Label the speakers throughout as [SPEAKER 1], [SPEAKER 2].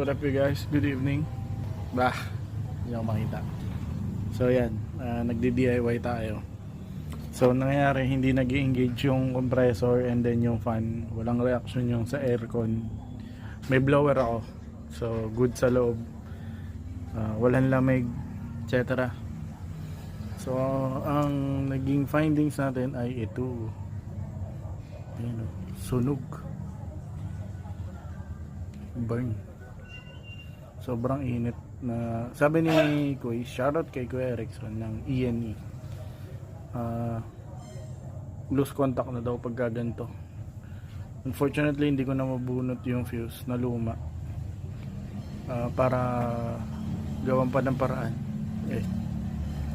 [SPEAKER 1] What up you guys? Good evening. Hindi ako makita. So yan, nagdi-DIY tayo. So nangyayari, hindi nag-engage yung compressor and then yung fan. Walang reaction yung sa aircon. May blower ako. So good sa loob. Walang lamig, etc. So ang naging findings natin ay ito. Ayan, sunog. Burn. Sobrang init na, sabi ni Kuy, shoutout kay Kuya Erickson ng ENE, loose contact na daw pagka ganito. Unfortunately hindi ko na mabunot yung fuse na luma, para gawan pa ng paraan,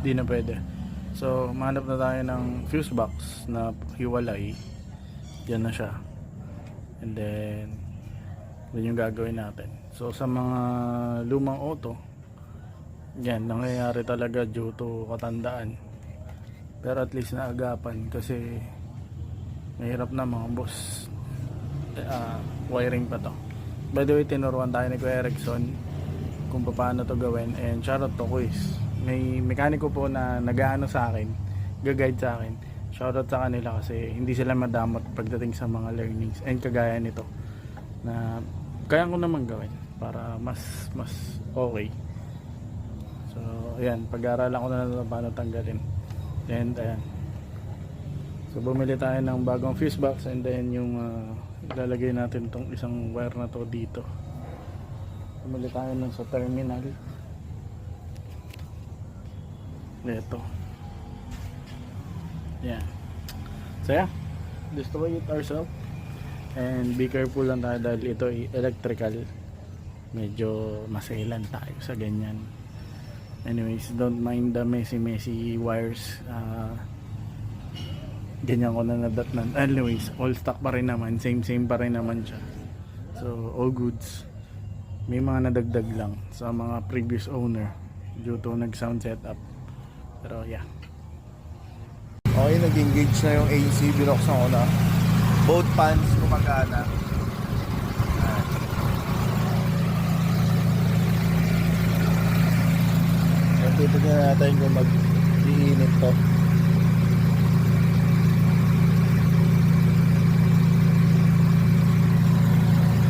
[SPEAKER 1] di na pwede. So mahanap na tayo ng fuse box na hiwalay. Yan na siya, and then yun yung gagawin natin. So sa mga lumang auto, yan, nangyayari talaga due to katandaan. Pero at least naagapan kasi mahirap na mga boss. Wiring pa to. By the way, tinuruan tayo ni Kuya Erickson kung paano to gawin, and shoutout to Quiz. May mekaniko po na nag-aano sa akin, gaguide sa akin. Shoutout sa kanila kasi hindi sila madamot pagdating sa mga learnings, and kagaya nito na kaya ko naman gawin para mas okay. So ayan, pag-aaralan ko na lang paano tanggalin. And ayan, so bumili tayo ng bagong fuse box, and then yung ilalagay natin tong isang wire na to dito. Bumili tayo nun sa terminal. Ito. Yan. So yeah, destroy it ourselves. And be careful lang tayo dahil ito ay electrical. Medyo masailan tayo sa ganyan. Anyways, don't mind the messy wires. Ganyan ko na nadatnan. Anyways, all stock pa rin naman. Same pa rin naman siya. So all goods. May mga nadagdag lang sa mga previous owner due to nag-sound setup. Pero yeah.
[SPEAKER 2] Okay, nag-engage na yung AC. Binuksan ko na. Both fans gumagana. Titignan natin kung mag-iinit to.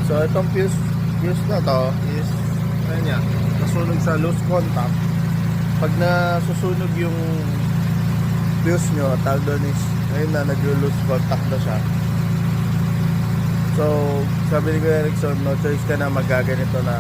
[SPEAKER 2] So itong fuse na to is nasunog sa loose contact. Pag nasusunog yung fuse nyo, tawag doon is ayun na, nag-loose contact na siya. So sabi ni Kuya Erickson, no choice ka na, magaganito na.